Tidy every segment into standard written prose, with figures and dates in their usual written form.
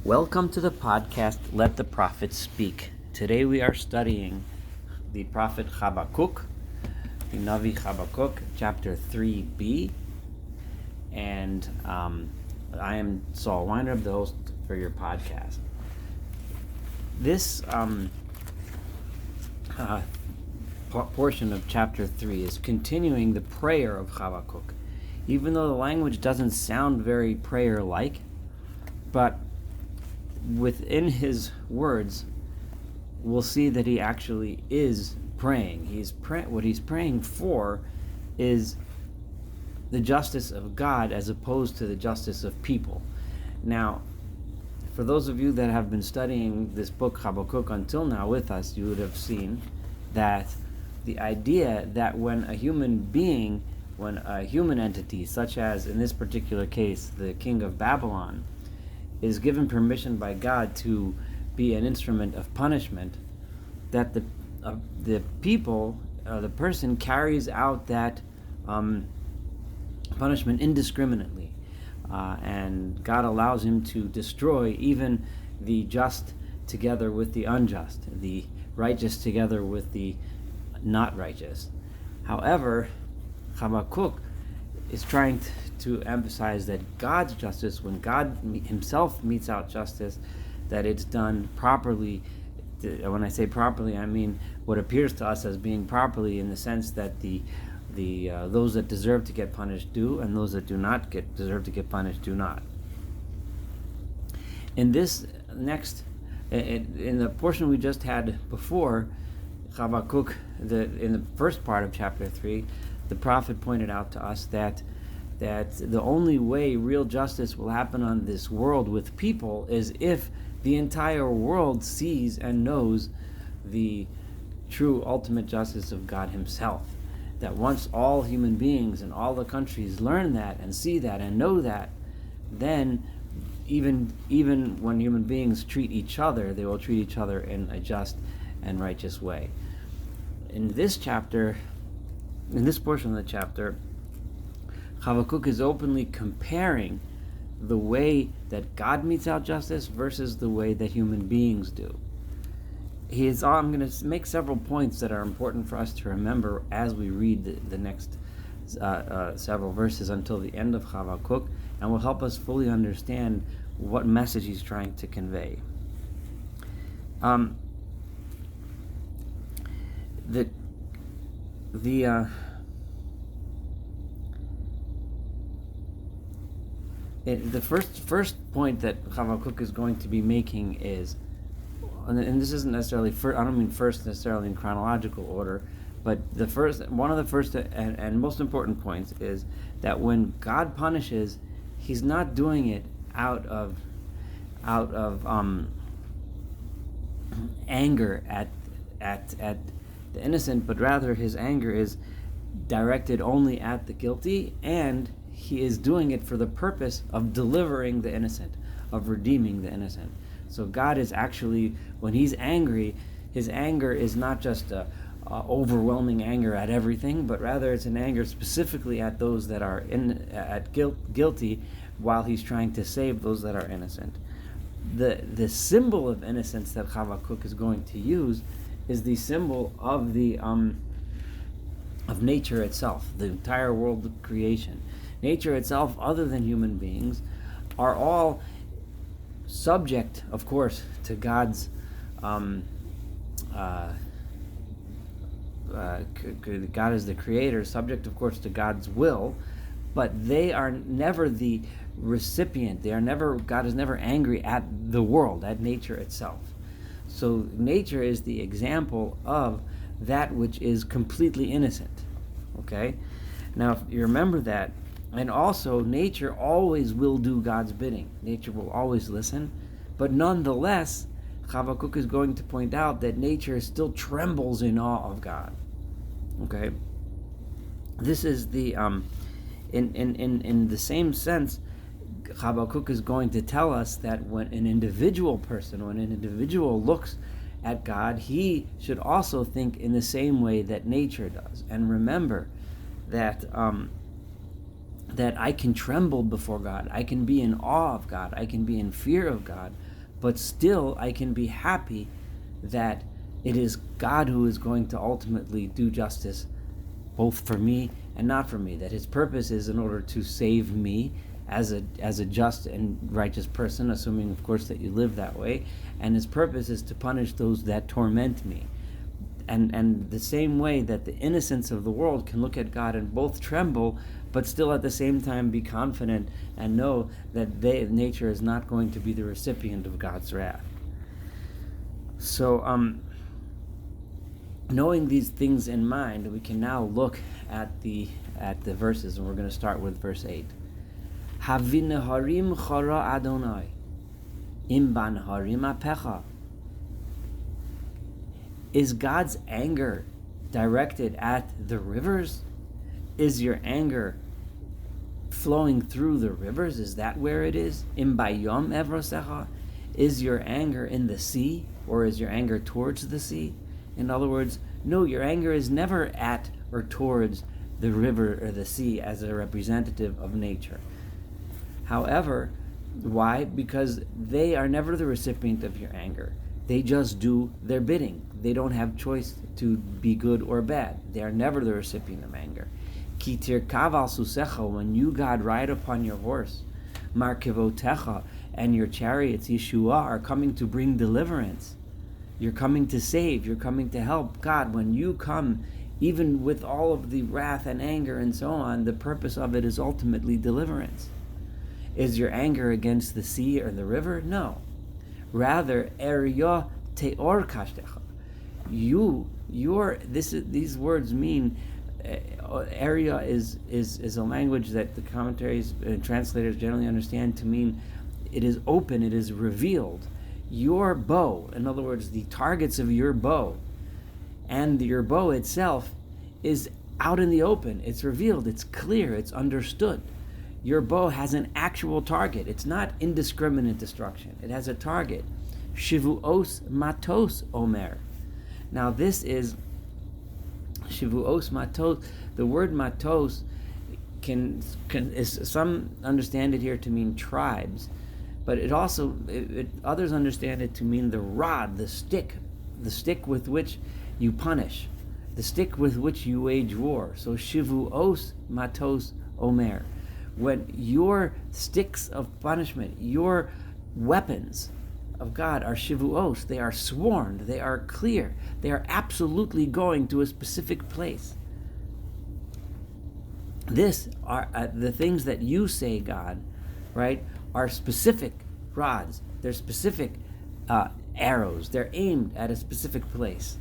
Welcome to the podcast, Let the Prophets Speak. Today we are studying the prophet Habakkuk, the Navi Habakkuk, chapter 3b. And I am Saul Weinreb, the host for your podcast. This portion of chapter 3 is continuing the prayer of Habakkuk. Even though the language doesn't sound very prayer-like, but within his words, we'll see that he actually is praying. What he's praying for is the justice of God as opposed to the justice of people. Now, for those of you that have been studying this book, Habakkuk, until now with us, you would have seen that the idea that when a human entity, such as in this particular case, the king of Babylon, is given permission by God to be an instrument of punishment, that the person carries out that punishment indiscriminately, and God allows him to destroy even the just together with the unjust, the righteous together with the not righteous. However, Habakkuk is trying to emphasize that God's justice, when God himself metes out justice, that it's done properly. When I say properly, I mean what appears to us as being properly, in the sense that the those that deserve to get punished do, and those that do not deserve to get punished do not. In this next, in the portion we just had before, Habakkuk, in the first part of chapter 3, the prophet pointed out to us that the only way real justice will happen on this world with people is if the entire world sees and knows the true ultimate justice of God himself. That once all human beings in all the countries learn that and see that and know that, then even when human beings treat each other, they will treat each other in a just and righteous way. In this portion of the chapter, Habakkuk is openly comparing the way that God metes out justice versus the way that human beings do. I'm going to make several points that are important for us to remember as we read the next several verses until the end of Habakkuk, and will help us fully understand what message he's trying to convey. The first point that Habakkuk is going to be making is, and this isn't necessarily I don't mean first necessarily in chronological order, but one of the first and most important points is that when God punishes, he's not doing it out of anger at the innocent, but rather his anger is directed only at the guilty, and he is doing it for the purpose of delivering the innocent, of redeeming the innocent. So God is actually, when he's angry, his anger is not just a overwhelming anger at everything, but rather it's an anger specifically at those that are guilty, while he's trying to save those that are innocent. The symbol of innocence that Habakkuk is going to use is the symbol of of nature itself, the entire world of creation. Nature itself, other than human beings, are all subject, of course, to God's God is the creator, subject, of course, to God's will, but they are never the recipient. God is never angry at the world, at nature itself. So nature is the example of that which is completely innocent. Okay? Now, if you remember that, and also nature always will do God's bidding. Nature will always listen, but nonetheless, Habakkuk is going to point out that nature still trembles in awe of God. Okay? This is the in the same sense, Habakkuk is going to tell us that when an individual looks at God, he should also think in the same way that nature does. And remember that I can tremble before God, I can be in awe of God, I can be in fear of God, but still I can be happy that it is God who is going to ultimately do justice, both for me and not for me, that his purpose is in order to save me as a just and righteous person, assuming of course that you live that way, and his purpose is to punish those that torment me. And the same way that the innocents of the world can look at God and both tremble, but still at the same time be confident and know that nature is not going to be the recipient of God's wrath. So, knowing these things in mind, we can now look at the verses, and we're going to start with verse 8. Havine harim chara Adonai, imban harim apecha. Is God's anger directed at the rivers? Is your anger flowing through the rivers? Is that where it is? Im bayom evrosecha? Is your anger in the sea, or is your anger towards the sea? In other words, no, your anger is never at or towards the river or the sea as a representative of nature. However, why? Because they are never the recipient of your anger. They just do their bidding. They don't have choice to be good or bad. They are never the recipient of anger. Ki tirkav al susecha, when you, God, ride upon your horse, markevotecha, and your chariots, Yeshua, are coming to bring deliverance. You're coming to save. You're coming to help. God, when you come, even with all of the wrath and anger and so on, the purpose of it is ultimately deliverance. Is your anger against the sea or the river? No. Rather, erya teor kashtecha. These words mean, area is a language that the commentaries and translators generally understand to mean it is open, it is revealed. Your bow, in other words, the targets of your bow, and your bow itself is out in the open. It's revealed, it's clear, it's understood. Your bow has an actual target. It's not indiscriminate destruction. It has a target. Shivuos matos omer. Now this is shivuos matos. The word matos some understand it here to mean tribes, but it also others understand it to mean the rod, the stick with which you punish, the stick with which you wage war. So shivuos matos omer. When your sticks of punishment, your weapons of God are shivuos, they are sworn, they are clear, they are absolutely going to a specific place. This are the things that you say, God, right, are specific rods, they're specific arrows, they're aimed at a specific place.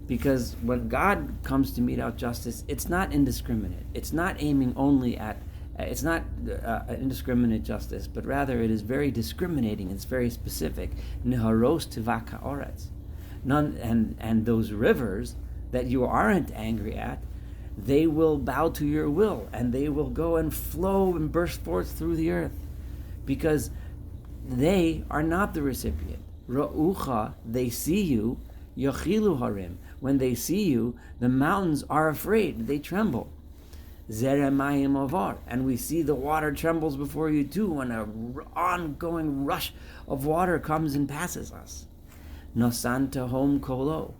Because when God comes to mete out justice, it's not indiscriminate, it's not aiming only at it's not indiscriminate justice, but rather it is very discriminating. It's very specific. Neharos tivaka oretz. And those rivers that you aren't angry at, they will bow to your will, and they will go and flow and burst forth through the earth, because they are not the recipient. Ra'ucha, they see you. Yochilu harim. When they see you, the mountains are afraid. They tremble. Zeremayim avar, and we see the water trembles before you too when an ongoing rush of water comes and passes us. Nosan tehom kolo,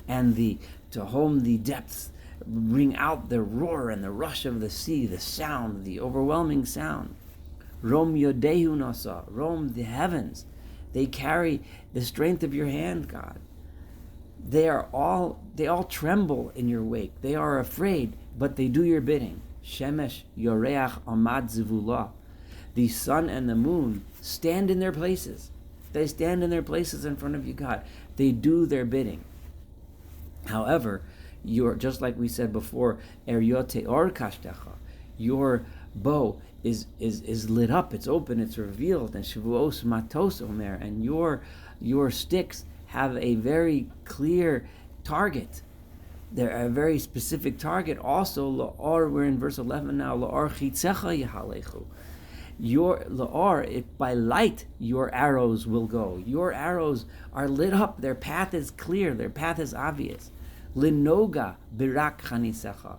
and the depths bring out the roar and the rush of the sea, the sound, the overwhelming sound. Rom yodehu nasa, Rom, the heavens, they carry the strength of your hand, God. They all tremble in your wake. They are afraid, but they do your bidding. Shemesh yoreach amad zivula. The sun and the moon stand in their places. They stand in their places in front of you, God. They do their bidding. However, you're just like we said before, eryote or kashtecha. Your bow is lit up. It's open. It's revealed. And shavuos matos omer. And your sticks have a very clear target. They're a very specific target. Also, la'or, we're in verse 11 now, la'or chitzecha yahalechu. Your la'or, by light, your arrows will go. Your arrows are lit up. Their path is clear. Their path is obvious. Linoga birak chanisecha.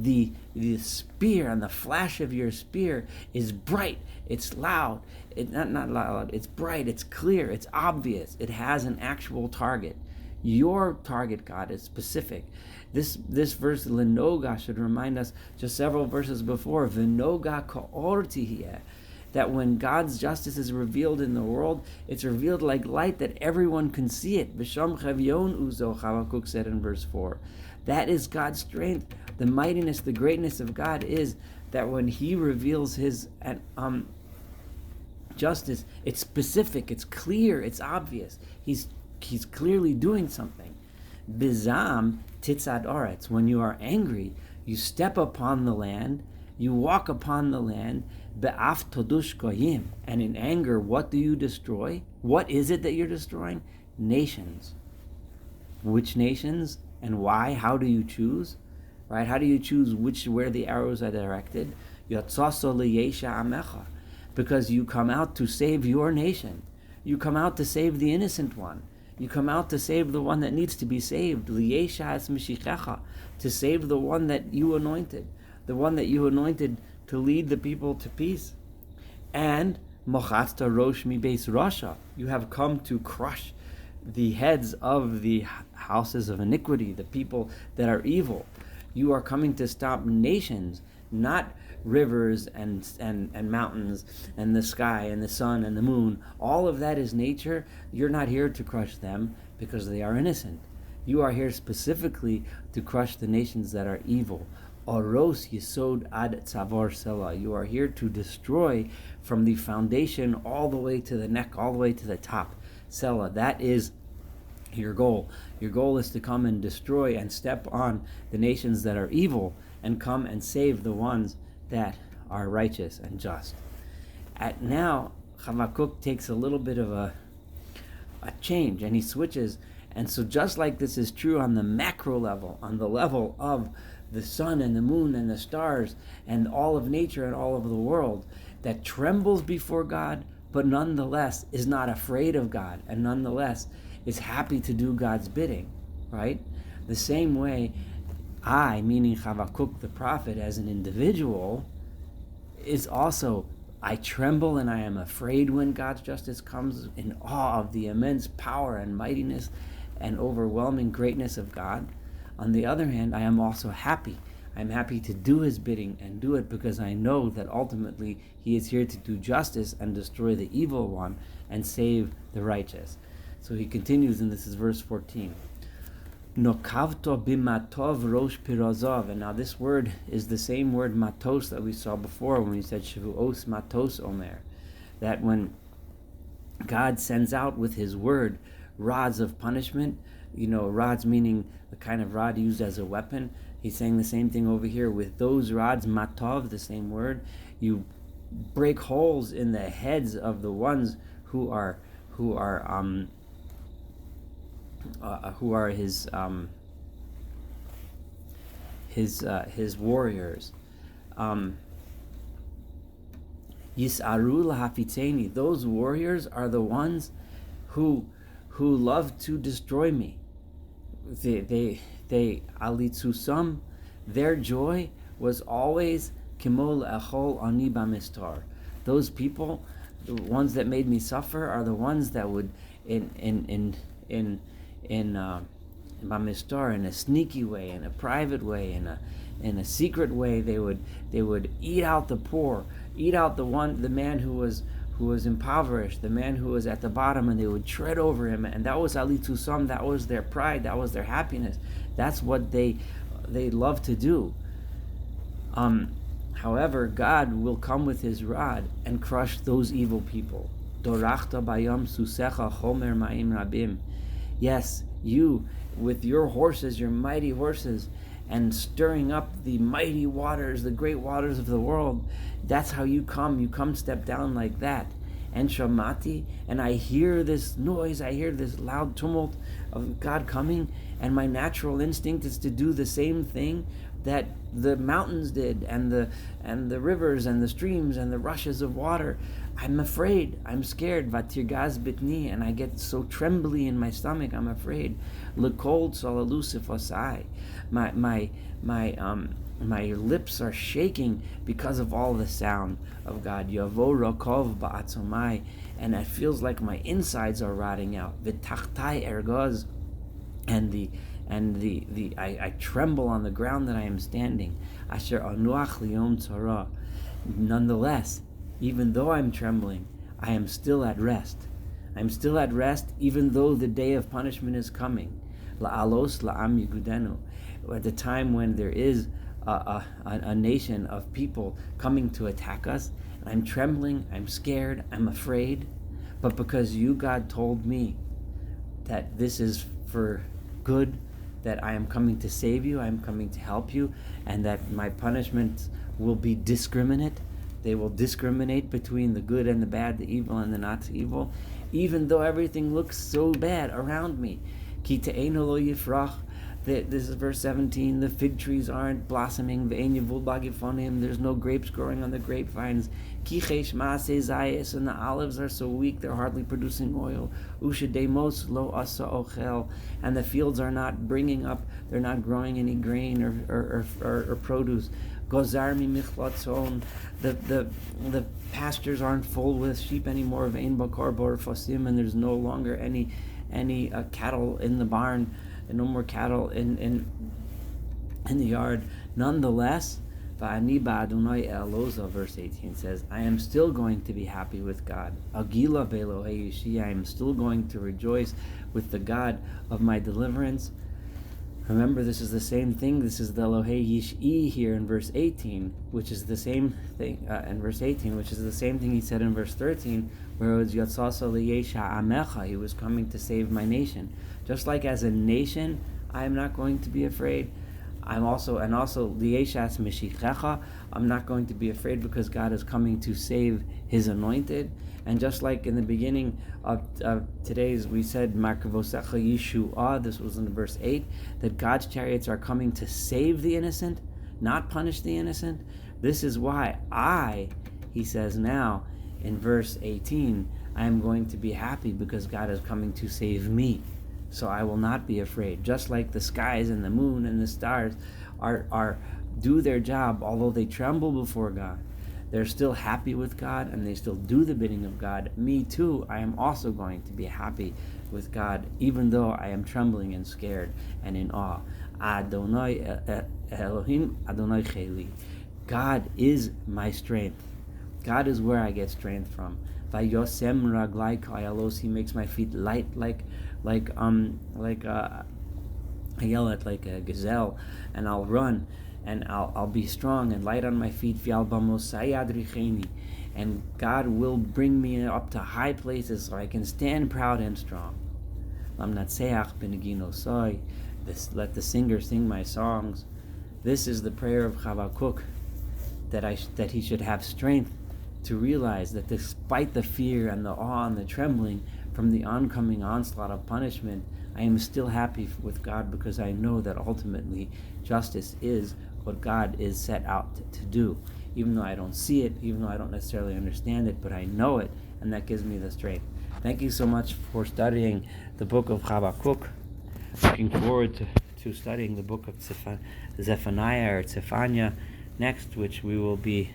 the spear and the flash of your spear is bright, it's loud, not loud, it's bright, it's clear, it's obvious, it has an actual target. Your target, God, is specific. This verse, Lenoga, should remind us just several verses before, Venoga ka'ortihiyeh, that when God's justice is revealed in the world, it's revealed like light that everyone can see it. B'sham chavyon uzo, Habakkuk said in verse 4. That is God's strength. The mightiness, the greatness of God is that when He reveals His justice, it's specific, it's clear, it's obvious. He's clearly doing something. Bizam titzad aretz. When you are angry, you step upon the land, you walk upon the land. Be'af todush goyim. And in anger, what do you destroy? What is it that you're destroying? Nations. Which nations and why? How do you choose? Right? How do you choose where the arrows are directed? Yotzaso liyesha amecha. Because you come out to save your nation. You come out to save the innocent one. You come out to save the one that needs to be saved. Liyesha es mishichecha. To save the one that you anointed. The one that you anointed to lead the people to peace. And mochatzta rosh mi beis rasha. You have come to crush the heads of the houses of iniquity, the people that are evil. You are coming to stop nations, not rivers and mountains and the sky and the sun and the moon. All of that is nature. You're not here to crush them because they are innocent. You are here specifically to crush the nations that are evil. Oros yisod ad tzavor sela. You are here to destroy from the foundation all the way to the neck, all the way to the top. Sela, that is your goal. Your goal is to come and destroy and step on the nations that are evil and come and save the ones that are righteous and just. Now, Habakkuk takes a little bit of a change and he switches. And so just like this is true on the macro level, on the level of the sun and the moon and the stars and all of nature and all of the world, that trembles before God, but nonetheless is not afraid of God, and nonetheless is happy to do God's bidding, right? The same way I, meaning Habakkuk the prophet as an individual, is also, I tremble and I am afraid when God's justice comes, in awe of the immense power and mightiness and overwhelming greatness of God. On the other hand, I am also happy. I'm happy to do His bidding and do it because I know that ultimately He is here to do justice and destroy the evil one and save the righteous. So he continues, and this is verse 14. Nokavto bimatov rosh pirazov. And now this word is the same word matos that we saw before when we said shavuos matos omer. That when God sends out with His word rods of punishment, rods meaning the kind of rod used as a weapon. He's saying the same thing over here. With those rods, matov, the same word, you break holes in the heads of the ones who are his warriors. Yis'aru lahafiteni. Those warriors are the ones who love to destroy me. They alitzusam, their joy was always kimol echol ani bamistar. Those people, the ones that made me suffer, are the ones that would in bamistar, in a sneaky way, in a private way, in a secret way, they would eat out the poor, eat out the man who was impoverished, the man who was at the bottom, and they would tread over him. And that was alitusam, that was their pride, that was their happiness. That's what they love to do. However, God will come with His rod and crush those evil people. Dorachta bayam susecha chomer ma'im rabim. Yes, you, with your horses, your mighty horses, and stirring up the mighty waters, the great waters of the world. That's how you come. You come step down like that. And shamati, and I hear this noise, I hear this loud tumult of God coming, and my natural instinct is to do the same thing that the mountains did, and the rivers and the streams and the rushes of water. I'm afraid. I'm scared. Vatirgaz bitni, and I get so trembly in my stomach. I'm afraid. Lekold salalusif osai. My lips are shaking because of all the sound of God. Yavo rokov ba'atzomai, and it feels like my insides are rotting out. V'tachtai ergoz, and I tremble on the ground that I am standing. Asher anuach liyom tzara. Nonetheless, even though I'm trembling, I am still at rest. I'm still at rest, even though the day of punishment is coming. La'alos la'am yigudenu. At the time when there is a nation of people coming to attack us, I'm trembling, I'm scared, I'm afraid. But because you, God, told me that this is for good, that I am coming to save you, I am coming to help you, and that my punishments will be discriminate. They will discriminate between the good and the bad, the evil and the not evil, even though everything looks so bad around me. Ki te'enu lo yifrach. This is verse 17. The fig trees aren't blossoming. Ve'en yevul bagifonim. There's no grapes growing on the grapevines. Ki chesh ma'aseh zayis. And the olives are so weak they're hardly producing oil. Ushedemos lo asa ochel. And the fields are not bringing up. They're not growing any grain or produce. Gozar mi michlatzon. The pastures aren't full with sheep anymore. Ve'en bakar bor fosim. And there's no longer any cattle in the barn. And no more cattle in the yard. Nonetheless, Va'ani ba'adonai eloza, verse 18 says, I am still going to be happy with God. Agila ve'elohei yishi, I am still going to rejoice with the God of my deliverance. Remember, this is the same thing. This is the Elohei Yishi here in verse 18, which is the same thing in verse 18, which is the same thing he said in verse 13, where it was Yatsasa liyesha amecha. He was coming to save my nation. Just like as a nation, I am not going to be afraid. I'm also liyeshas mishichecha. I'm not going to be afraid because God is coming to save His anointed. And just like in the beginning of today's, we said, Markavosecha Yeshua, this was in verse 8, that God's chariots are coming to save the innocent, not punish the innocent. This is why he says now, in verse 18, I am going to be happy because God is coming to save me. So I will not be afraid. Just like the skies and the moon and the stars are do their job, although they tremble before God. They're still happy with God and they still do the bidding of God. Me too, I am also going to be happy with God, even though I am trembling and scared and in awe. Adonai Elohim, Adonai Cheli. God is my strength. God is where I get strength from. Vayosem raglai kayalos. He makes my feet light like a gazelle, and I'll run. And I'll be strong and light on my feet. And God will bring me up to high places so I can stand proud and strong. Let the singer sing my songs. This is the prayer of Habakkuk, that he should have strength to realize that despite the fear and the awe and the trembling from the oncoming onslaught of punishment, I am still happy with God because I know that ultimately justice is what God is set out to do. Even though I don't see it, even though I don't necessarily understand it, but I know it, and that gives me the strength. Thank you so much for studying the book of Habakkuk. Looking forward to studying the book of Zephaniah or Zephaniah next, which we will be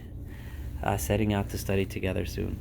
setting out to study together soon.